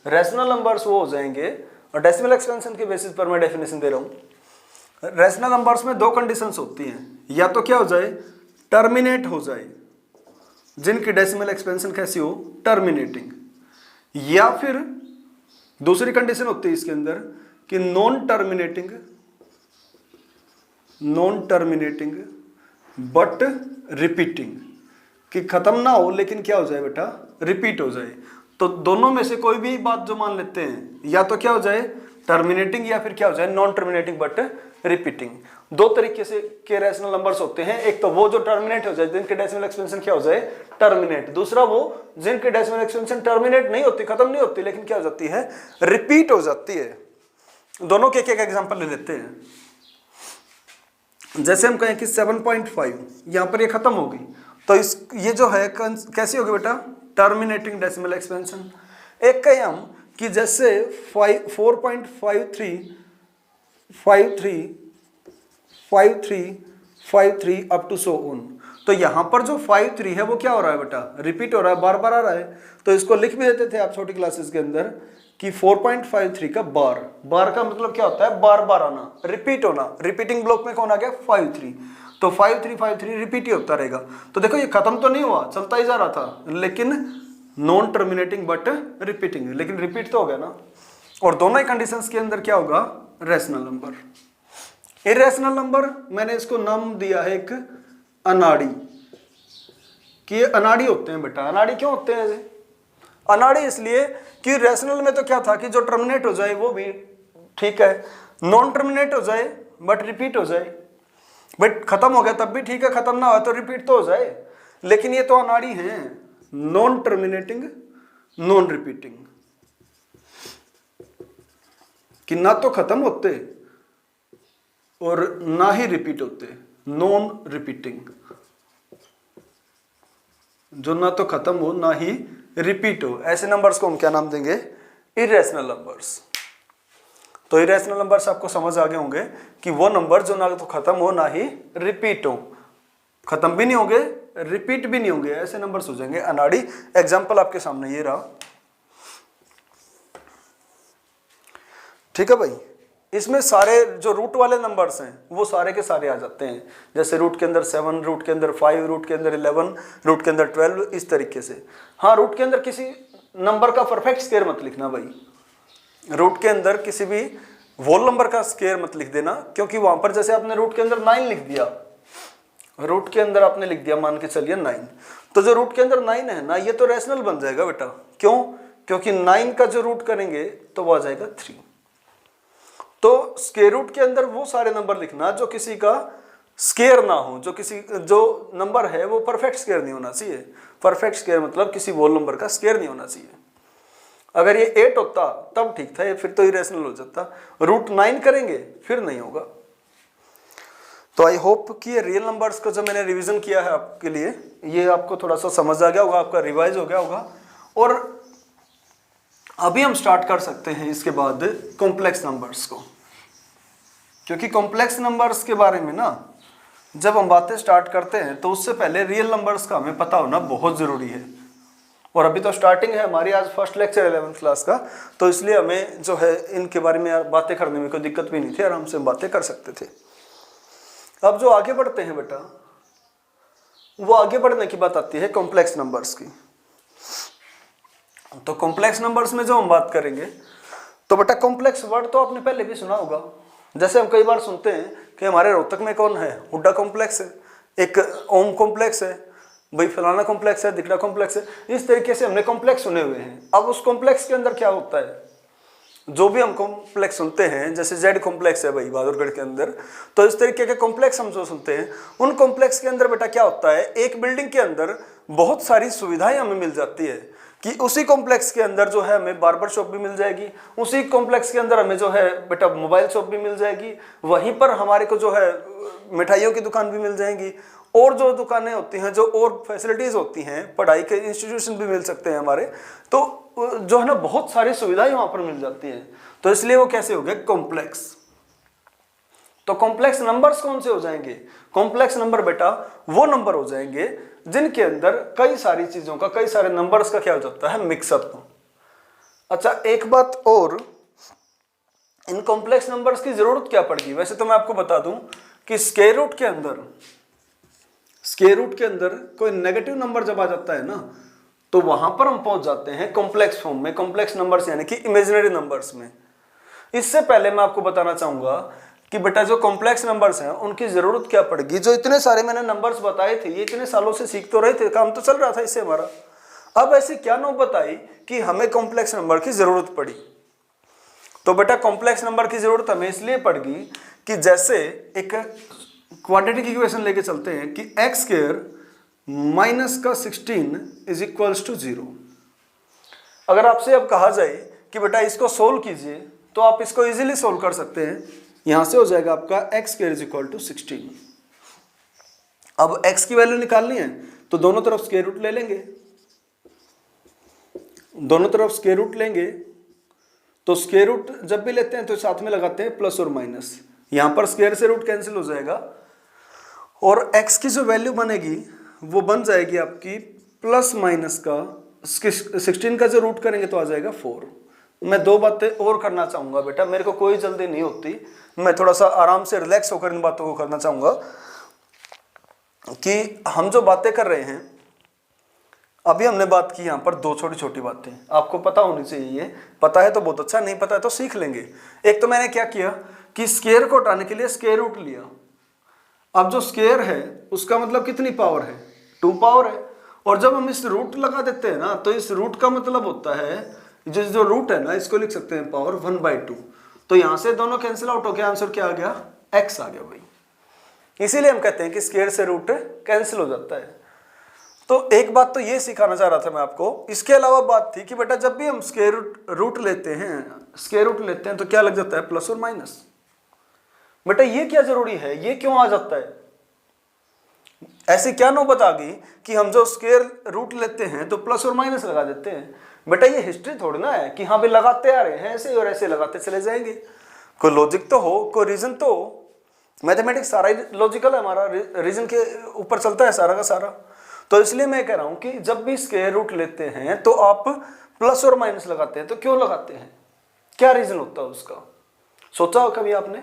रैशनल नंबर्स वो हो जाएंगे, और डेसिमल एक्सपेंशन के बेसिस पर मैं डेफिनेशन दे रहा हूं। रैशनल नंबर्स में 2 कंडीशंस होती हैं, या तो क्या हो जाए टर्मिनेट हो जाए, जिनकी डेसिमल एक्सपेंशन कैसी हो, टर्मिनेटिंग। या फिर दूसरी कंडीशन होती है इसके अंदर कि नॉन टर्मिनेटिंग बट रिपीटिंग, कि खत्म ना हो लेकिन क्या हो जाए बेटा, रिपीट हो जाए। तो दोनों में से कोई भी बात जो मान लेते हैं, या तो क्या हो जाए टर्मिनेटिंग, या फिर क्या हो जाए नॉन टर्मिनेटिंग बट रिपीटिंग। दो तरीके से के रैशनल नंबर्स होते हैं, एक तो वो जो टर्मिनेट हो जाए, जिनके डेसिमल एक्सपेंशन क्या हो जाए, टर्मिनेट। दूसरा वो जिनके डेसिमल एक्सपेंशन टर्मिनेट नहीं होती, खत्म नहीं होती, लेकिन क्या हो जाती है, रिपीट हो जाती है। दोनों के एक एग्जांपल ले लेते हैं। जैसे हम कहें कि 7.5 यहां पर ये खत्म होगी, तो इस ये जो है कैसी होगी बेटा, टर्मिनेटिंग डेसिमल एक्सपेंशन। एक कहें हम कि जैसे 4.53 अप टू सो ऑन, तो यहां पर जो 53 है वो क्या हो रहा है बेटा, रिपीट हो रहा है, बार बार आ रहा है। तो इसको लिख भी देते थे आप छोटी क्लासेस के अंदर कि 4.53 का बार का मतलब क्या होता है, बार बार आना, रिपीट होना। रिपीटिंग ब्लॉक में कौन आ गया, 53। तो 53 रिपीट ही होता रहेगा। तो देखो ये खत्म तो नहीं हुआ, चलता ही जा रहा था, लेकिन नॉन टर्मिनेटिंग बट रिपीटिंग, लेकिन रिपीट तो हो गया ना। और दोनों ही कंडीशंस के अंदर क्या होगा, रैशनल नंबर। इरेशनल नंबर मैंने इसको नाम दिया है एक अनाड़ी, कि ये अनाड़ी होते हैं बेटा। अनाड़ी क्यों होते हैं, अनाड़ी इसलिए कि रैशनल में तो क्या था कि जो टर्मिनेट हो जाए वो भी ठीक है, नॉन टर्मिनेट हो जाए बट रिपीट हो जाए, बट खत्म हो गया तब भी ठीक है, खत्म ना हो तो रिपीट तो हो जाए। लेकिन ये तो अनाड़ी हैं, नॉन टर्मिनेटिंग नॉन रिपीटिंग, कि ना तो खत्म होते और ना ही रिपीट होते, नॉन रिपीटिंग, जो ना तो खत्म हो ना ही रिपीट हो। ऐसे नंबर्स को हम क्या नाम देंगे, इरेशनल नंबर्स। तो इरेशनल नंबर्स आपको समझ आ गए होंगे कि वो नंबर जो ना तो खत्म हो ना ही रिपीट हो, खत्म भी नहीं होंगे रिपीट भी नहीं होंगे, ऐसे नंबर्स हो जाएंगे अनाड़ी। एग्जांपल आपके सामने ये रहा, ठीक है भाई। इसमें सारे जो रूट वाले नंबर्स हैं वो सारे के सारे आ जाते हैं, जैसे रूट के अंदर 7, रूट के अंदर 5, रूट के अंदर 11, रूट के अंदर 12, इस तरीके से। हाँ, रूट के अंदर किसी नंबर का परफेक्ट स्क्वायर मत लिखना भाई, रूट के अंदर किसी भी होल नंबर का स्क्वायर मत लिख देना, क्योंकि वहां पर जैसे आपने रूट के अंदर 9 लिख दिया, रूट के अंदर आपने लिख दिया मान के चलिए 9, तो जो रूट के अंदर 9 है ना, ये तो रैशनल बन जाएगा बेटा। क्यों, क्योंकि 9 का जो रूट करेंगे तो वो आ जाएगा 3। तो स्क्वायर रूट के अंदर वो सारे नंबर लिखना जो किसी का स्क्वायर ना हो, जो नंबर है वो परफेक्ट स्क्वायर नहीं होना चाहिए। परफेक्ट स्क्वायर मतलब किसी होल नंबर का स्क्वायर नहीं होना चाहिए। अगर ये 8 होता तब ठीक था, ये फिर तो इरेशनल हो जाता। रूट 9 करेंगे फिर नहीं होगा। तो आई होप कि ये रियल नंबर्स का जो मैंने रिवीजन किया है आपके लिए, ये आपको थोड़ा सा समझ आ गया होगा, आपका रिवाइज हो गया होगा। और अभी हम स्टार्ट कर सकते हैं इसके बाद कॉम्प्लेक्स नंबर्स को, क्योंकि कॉम्प्लेक्स नंबर्स के बारे में ना जब हम बातें स्टार्ट करते हैं तो उससे पहले रियल नंबर्स का हमें पता होना बहुत ज़रूरी है। और अभी तो स्टार्टिंग है हमारी, आज फर्स्ट लेक्चर 11th क्लास का, तो इसलिए हमें जो है इनके बारे में बातें करने में कोई दिक्कत भी नहीं थी, आराम से हम बातें कर सकते थे। अब जो आगे बढ़ते हैं बेटा, वो आगे बढ़ने की बात आती है कॉम्प्लेक्स नंबर्स की। तो कॉम्प्लेक्स नंबर्स में जो हम बात करेंगे, तो बेटा कॉम्प्लेक्स वर्ड तो आपने पहले भी सुना होगा। जैसे हम कई बार सुनते हैं कि हमारे रोहतक में कौन है, हुड्डा कॉम्प्लेक्स है, एक ओम कॉम्प्लेक्स है, भाई फलाना कॉम्प्लेक्स है, दिखड़ा कॉम्प्लेक्स है। इस तरीके से हमने कॉम्प्लेक्स सुने हुए हैं। अब उस कॉम्प्लेक्स के अंदर क्या होता है, जो भी हम कॉम्प्लेक्स सुनते हैं, जैसे जेड कॉम्प्लेक्स है भाई बहादुरगढ़ के अंदर, तो इस तरीके के कॉम्प्लेक्स हम जो सुनते हैं, उन कॉम्प्लेक्स के अंदर बेटा क्या होता है, एक बिल्डिंग के अंदर बहुत सारी सुविधाएं हमें मिल जाती है। कि उसी कॉम्प्लेक्स के अंदर जो है हमें बार्बर शॉप भी मिल जाएगी, उसी कॉम्प्लेक्स के अंदर हमें जो है बेटा मोबाइल शॉप भी मिल जाएगी, वहीं पर हमारे को जो है मिठाइयों की दुकान भी मिल जाएंगी, और जो दुकानें होती हैं, जो और फैसिलिटीज़ होती हैं, पढ़ाई के इंस्टीट्यूशन भी मिल सकते हैं हमारे, तो जो है ना बहुत सारी सुविधाएं वहाँ पर मिल जाती हैं। तो इसलिए वो कैसे हो गए, कॉम्प्लेक्स। तो कॉम्प्लेक्स नंबर्स कौन से हो जाएंगे, कॉम्प्लेक्स नंबर बेटा वो नंबर हो जाएंगे जिनके अंदर कई सारी चीज़ों का, कई सारे नंबर्स का क्या हो जाता है, मिक्सअप। अच्छा, एक बात और, इन कॉम्प्लेक्स नंबर्स की जरूरत क्या पड़ेगी। वैसे तो मैं आपको बता दूं कि स्क्वायर रूट के अंदर स्क्वायर रूट के अंदर कोई नेगेटिव नंबर जब आ जाता है ना, तो वहां पर हम पहुंच जाते हैं कॉम्प्लेक्स फॉर्म में, कॉम्प्लेक्स नंबर्स यानी कि इमेजिनरी नंबर्स में। इससे पहले मैं आपको बताना चाहूंगा कि बेटा जो कॉम्प्लेक्स नंबर्स हैं उनकी जरूरत क्या पड़ेगी। जो इतने सारे मैंने नंबर्स बताए थे, ये इतने सालों से सीख तो रहे थे, काम तो चल रहा था इससे हमारा। अब ऐसी क्या नौबत आई कि हमें कॉम्प्लेक्स नंबर की जरूरत पड़ी। तो बेटा कॉम्प्लेक्स नंबर की जरूरत हमें इसलिए पड़गी कि जैसे एक क्वाड्रेटिक इक्वेशन लेके चलते हैं कि एक्स स्क्वायर माइनस का 16 इज इक्वल्स टू 0। अगर आपसे अब कहा जाए कि बेटा इसको सोल्व कीजिए, तो आप इसको इजीली सोल्व कर सकते हैं। यहां से हो जाएगा आपका x square is equal to 16। अब एक्स की वैल्यू निकालनी है तो दोनों तरफ स्क्वायर रूट ले लेंगे, दोनों तरफ स्क्वायर रूट लेंगे। तो स्क्वायर रूट जब भी लेते हैं तो साथ में लगाते हैं प्लस और माइनस। यहां पर स्क्वायर से रूट कैंसिल हो जाएगा और x की जो वैल्यू बनेगी वो बन जाएगी आपकी प्लस माइनस का 16 का जो रूट करेंगे तो आ जाएगा 4। मैं दो बातें और करना चाहूंगा बेटा, मेरे को कोई जल्दी नहीं होती, मैं थोड़ा सा आराम से रिलैक्स होकर इन बातों को करना चाहूंगा कि हम जो बातें कर रहे हैं, अभी हमने बात की यहाँ पर दो छोटी छोटी बातें, आपको पता होनी चाहिए। ये पता है तो बहुत अच्छा, नहीं पता है तो सीख लेंगे। एक तो मैंने क्या किया कि स्क्वायर को हटाने के लिए स्क्वायर रूट लिया। अब जो स्क्वायर है उसका मतलब कितनी पावर है, 2 पावर है। और जब हम इस रूट लगा देते हैं ना, तो इस रूट का मतलब होता है जो रूट है ना, इसको लिख सकते हैं पावर 1/2। तो यहां से दोनों कैंसिल आउट हो गया, आंसर क्या आ गया, x आ गया भाई। इसीलिए हम कहते हैं कि स्क्वायर से रूट कैंसिल हो जाता है। तो एक बात तो ये सिखाना चाह रहा था मैं आपको। इसके अलावा बात थी कि बेटा जब भी हम स्क्वायर रूट लेते हैं तो क्या लग जाता है, प्लस और माइनस। बेटा ये क्या जरूरी है, ये क्यों आ जाता है, ऐसी क्या नौबत आ गई कि हम जो स्क्वायर रूट लेते हैं तो प्लस और माइनस लगा देते हैं। बेटा ये हिस्ट्री थोड़ी ना है कि हाँ भी लगाते आ रहे हैं ऐसे और ऐसे लगाते चले जाएंगे। कोई लॉजिक तो हो, कोई रीजन तो हो। मैथमेटिक्स सारा ही लॉजिकल है, हमारा रीजन के ऊपर चलता है सारा का सारा। तो इसलिए मैं कह रहा हूं कि जब भी स्क्वायर रूट लेते हैं तो आप प्लस और माइनस लगाते हैं। तो क्यों लगाते हैं, क्या रीजन होता है उसका, सोचा हो कभी आपने?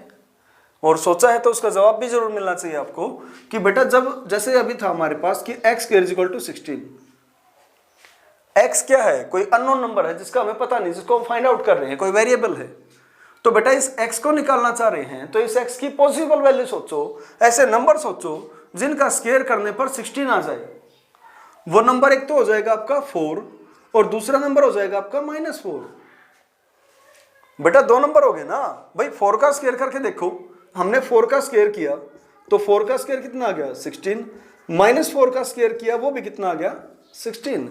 और सोचा है तो उसका जवाब भी जरूर मिलना चाहिए आपको कि बेटा जब जैसे अभी था हमारे पास कि x square is equal to 16। x क्या है, कोई अननोन नंबर है जिसका हमें पता नहीं, जिसको हम फाइंड आउट कर रहे हैं, कोई वेरिएबल है। तो बेटा इस x को निकालना चाह रहे हैं तो इस x की पॉसिबल वैल्यू सोचो, ऐसे नंबर सोचो जिनका स्क्वायर करने पर 16 आ जाए। वो नंबर एक तो हो जाएगा आपका 4 और दूसरा नंबर हो जाएगा आपका -4। बेटा दो नंबर हो गए ना भाई। 4 का स्क्वायर करके देखो, हमने 4 का स्क्वायर किया तो 4 का स्क्वायर कितना आ गया, 16। -4 का स्क्वायर किया वो भी कितना आ गया, 16।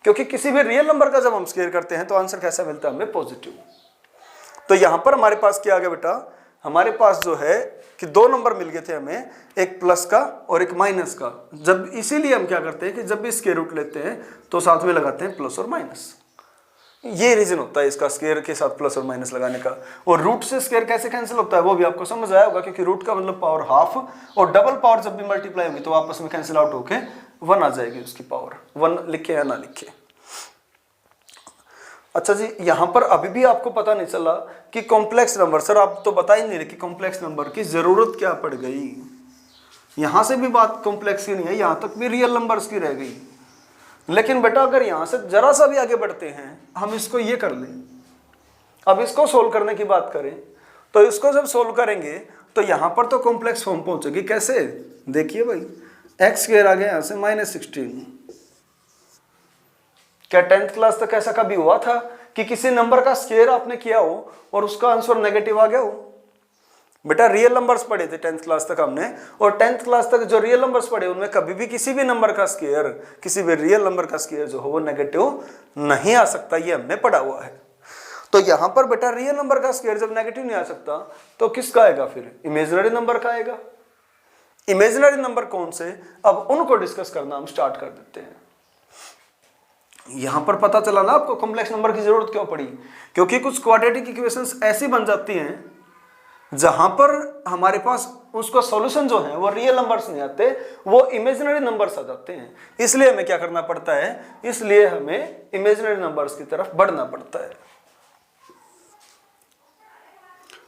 क्योंकि किसी भी रियल नंबर का जब हम स्क्वायर करते हैं तो आंसर कैसा मिलता है हमें, पॉजिटिव। तो यहां पर हमारे पास क्या आ गया बेटा, हमारे पास जो है कि दो नंबर मिल गए थे हमें, एक प्लस का और एक माइनस का। जब इसीलिए हम क्या करते हैं कि जब भी स्क्वायर रूट लेते हैं तो साथ में लगाते हैं प्लस और माइनस। ये रीजन होता है इसका, स्क्वायर के साथ प्लस और माइनस लगाने का। और रूट से स्क्वायर कैसे कैंसिल होता है वो भी आपको समझ आया होगा, क्योंकि रूट का मतलब पावर हाफ और डबल पावर जब भी मल्टीप्लाई होगी तो आपस में कैंसिल आउट होके 1 आ जाएगी उसकी पावर। 1 लिखे या ना लिखे। अच्छा जी, यहां पर अभी भी आपको पता नहीं चला कि कॉम्प्लेक्स नंबर, सर आप तो बता ही नहीं रहे कि कॉम्प्लेक्स नंबर की जरूरत क्या पड़ गई। यहां से भी बात कॉम्प्लेक्स की नहीं है, यहां तक भी रियल नंबर्स की रह गई। लेकिन बेटा अगर यहां से जरा सा भी आगे बढ़ते हैं, हम इसको ये कर लें, अब इसको सोल्व करने की बात करें, तो इसको जब सोल्व करेंगे तो यहां पर तो कॉम्प्लेक्स फॉर्म पहुंचेगी। कैसे, देखिए भाई, एक्स स्क्वायर आ गया यहां से -16। क्या 10th क्लास तक ऐसा कभी हुआ था कि किसी नंबर का स्क्वायर आपने किया हो और उसका आंसर नेगेटिव आ गया हो? बेटा रियल नंबर्स पढ़े थे 10th क्लास तक हमने, और 10th क्लास तक जो रियल नंबर्स पढ़े उनमें कभी भी किसी भी नंबर का स्क्वायर, किसी भी रियल नंबर का स्क्वायर जो हो वो नेगेटिव नहीं आ सकता, ये हमने पढ़ा हुआ है। तो यहां पर बेटा रियल नंबर का स्क्वायर जब नेगेटिव नहीं आ सकता तो किसका आएगा, फिर इमेजिनरी नंबर का आएगा। इमेजिनरी नंबर कौन से, अब उनको डिस्कस करना हम स्टार्ट कर देते हैं। यहां पर पता चला ना आपको कॉम्प्लेक्स नंबर की जरूरत क्यों पड़ी, क्योंकि कुछ क्वाड्रेटिक इक्वेशंस ऐसी बन जाती हैं जहां पर हमारे पास उसका सॉल्यूशन जो है वो रियल नंबर्स नहीं आते, वो इमेजिनरी नंबर्स आ जाते हैं। इसलिए हमें क्या करना पड़ता है, इसलिए हमें इमेजिनरी नंबर्स की तरफ बढ़ना पड़ता है।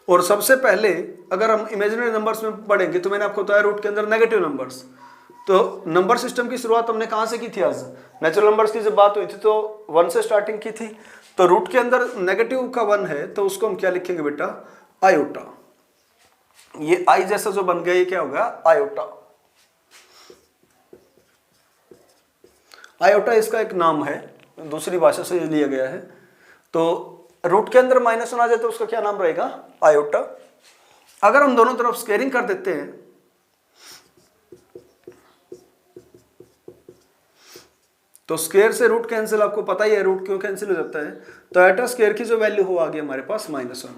और सबसे पहले अगर हम इमेजिनरी नंबर्स में पढ़ेंगे तो मैंने आपको बताया रूट के अंदर नेगेटिव नंबर्स, तो नंबर सिस्टम की शुरुआत हमने कहाँ से की थी आज? नेचुरल नंबर्स की जब बात हुई थी तो 1 से स्टार्टिंग की थी। तो रूट के अंदर नेगेटिव का 1 है तो उसको हम क्या लिखेंगे बेटा? आयोटा। ये आई जैसा जो बन गया ये क्या होगा? आयोटा। आयोटा इसका एक नाम है, दूसरी भाषा से लिया गया है। तो रूट के अंदर -1 आ जाए तो उसका क्या नाम रहेगा? आयोटा। अगर हम दोनों तरफ स्क्वायरिंग कर देते हैं तो स्क्वायर से रूट कैंसिल, आपको पता ही है रूट क्यों कैंसिल हो जाता है। तो आयोटा स्क्वायर की जो वैल्यू हो आ गई हमारे पास -1।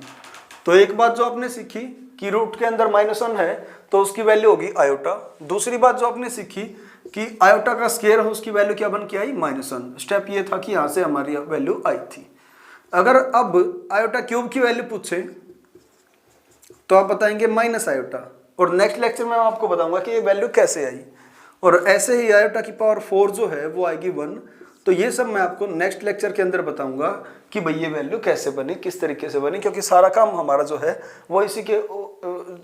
तो एक बात जो आपने सीखी कि रूट के अंदर -1 है तो उसकी वैल्यू होगी आयोटा। दूसरी बात जो आपने सीखी कि आयोटा का स्क्वायर हो उसकी वैल्यू क्या बन के आई? -1। स्टेप ये था कि यहाँ से हमारी वैल्यू आई थी। अगर अब आयोटा क्यूब की वैल्यू पूछे तो आप बताएंगे माइनस आयोटा, और नेक्स्ट लेक्चर में मैं आपको बताऊंगा कि ये वैल्यू कैसे आई। और ऐसे ही आयोटा की पावर 4 जो है वो आएगी 1। तो ये सब मैं आपको नेक्स्ट लेक्चर के अंदर बताऊंगा कि भाई ये वैल्यू कैसे बनी, किस तरीके से बनी, क्योंकि सारा काम हमारा जो है वो इसी के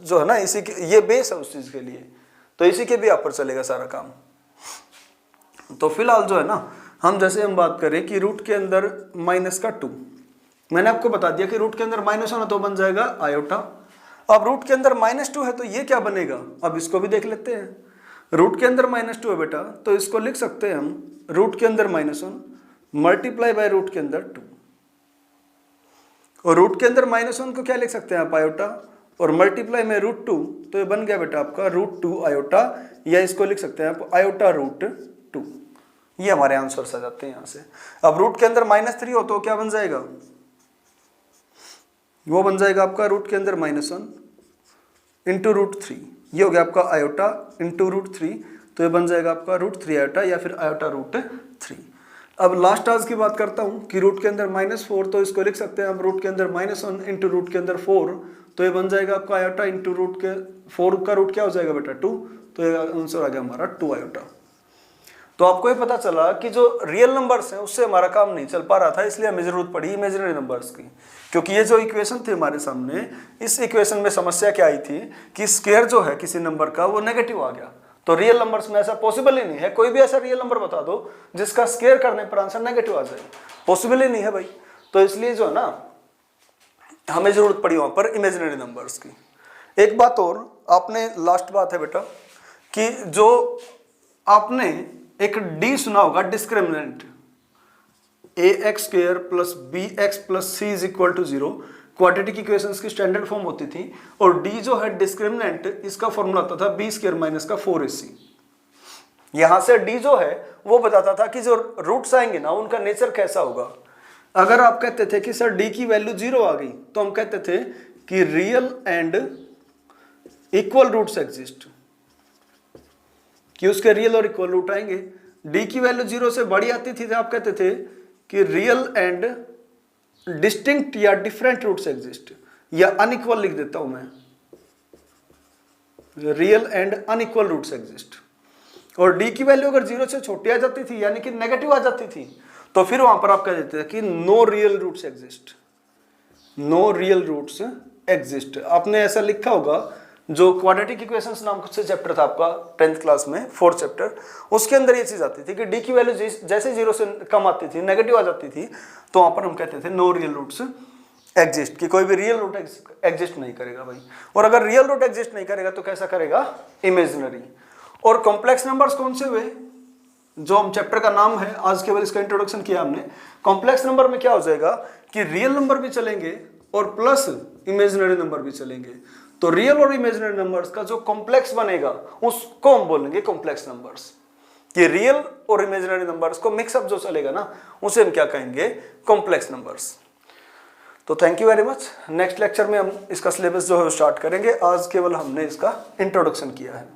जो है ना, इसी के ये बेस है उस चीज के लिए, तो इसी के भी आप पर चलेगा सारा काम। तो फिलहाल जो है ना, हम जैसे हम बात करें कि रूट के अंदर -2, मैंने आपको बता दिया कि रूट के अंदर -1 तो बन जाएगा आयोटा। अब रूट के अंदर -2 है तो ये क्या बनेगा? अब इसको भी देख लेते हैं। रूट के अंदर -2 है बेटा, तो इसको लिख सकते हैं हम रूट के अंदर -1 मल्टीप्लाई बाय रूट के अंदर 2। और रूट के अंदर -1 को क्या लिख सकते हैं आप? आयोटा, और मल्टीप्लाई में √2, तो ये बन गया बेटा आपका √2 आयोटा, या इसको लिख सकते हैं आप आयोटा √2। ये हमारे आंसर आ जाते हैं यहाँ से। अब रूट के अंदर -3 हो तो क्या बन जाएगा? वो बन जाएगा आपका रूट के अंदर -1 इंटू √3, ये हो गया आपका आयोटा इंटू √3, तो ये बन जाएगा आपका √3 आयोटा या फिर आयोटा √3। अब लास्ट आज की बात करता हूँ कि रूट के अंदर -4, तो इसको लिख सकते हैं हम रूट के अंदर -1 इंटू रूट के अंदर 4, तो ये बन जाएगा आपका आयोटा इंटू रूट के 4 का रूट क्या हो जाएगा बेटा? 2, तो ये आंसर आ गया हमारा 2 आयोटा। तो आपको ये पता चला कि जो रियल नंबर्स हैं उससे हमारा काम नहीं चल पा रहा था, इसलिए हमें जरूरत पड़ी इमेजिनरी नंबर्स की। क्योंकि ये जो इक्वेशन थे हमारे सामने, इस इक्वेशन में समस्या क्या आई थी कि स्क्वायर जो है किसी नंबर का वो नेगेटिव आ गया। तो रियल नंबर्स में ऐसा पॉसिबल ही नहीं है, कोई भी ऐसा रियल नंबर बता दो जिसका स्क्वायर करने पर आंसर नेगेटिव आ जाए, पॉसिबल ही नहीं है भाई। तो इसलिए जो है ना, हमें जरूरत पड़ी वहां पर इमेजिनरी नंबर्स की। एक बात और, आपने लास्ट बात है बेटा कि जो आपने एक डी सुना होगा discriminant, ax² + bx + c = 0, quadratic equations की स्टैंडर्ड फॉर्म होती थी। और डी जो है डिस्क्रिमिनेंट, इसका फॉर्मूला होता था b² - 4ac। यहां से डी जो है वो बताता था कि जो रूट्स आएंगे ना उनका नेचर कैसा होगा। अगर आप कहते थे कि सर डी की वैल्यू 0 आ गई तो हम कहते थे कि real and equal roots exist, कि उसके रियल और इक्वल रूट आएंगे। डी की वैल्यू 0 से बड़ी आती थी तो आप कहते थे कि रियल एंड डिस्टिंक्ट या डिफरेंट रूट्स एग्जिस्ट, या अनइक्वल लिख देता हूं मैं, real and unequal roots exist. और डी की वैल्यू अगर 0 से छोटी आ जाती थी यानी कि नेगेटिव आ जाती थी तो फिर वहां पर आप कह देते थे कि no real roots exist, no real roots exist. आपने ऐसा लिखा होगा, जो क्वाड्रेटिक इक्वेशंस नाम से चैप्टर था आपका 10th क्लास में, 4th चैप्टर, उसके अंदर ये चीज आती थी कि डी की वैल्यू जैसे 0 से कम आती थी, नेगेटिव आ जाती थी, तो वहां पर हम कहते थे नो रियल रूट्स एग्जिस्ट, कि कोई भी रियल रूट एग्जिस्ट नहीं करेगा भाई। और अगर रियल रूट एग्जिस्ट नहीं करेगा तो कैसा करेगा? इमेजिनरी। और कॉम्प्लेक्स नंबर्स कौन से हुए? जो हम चैप्टर का नाम है, आज केवल इसका इंट्रोडक्शन किया हमने। कॉम्प्लेक्स नंबर में क्या हो जाएगा कि रियल नंबर भी चलेंगे और प्लस इमेजिनरी नंबर भी चलेंगे। तो रियल और इमेजिनरी नंबर्स का जो कॉम्प्लेक्स बनेगा उसको हम बोलेंगे कॉम्प्लेक्स नंबर्स। कि रियल और इमेजिनरी नंबर्स को मिक्सअप जो चलेगा ना उसे हम क्या कहेंगे? Complex numbers. तो thank you very much. Next lecture में हम इसका सिलेबस जो है स्टार्ट करेंगे। आज केवल हमने इसका इंट्रोडक्शन किया है।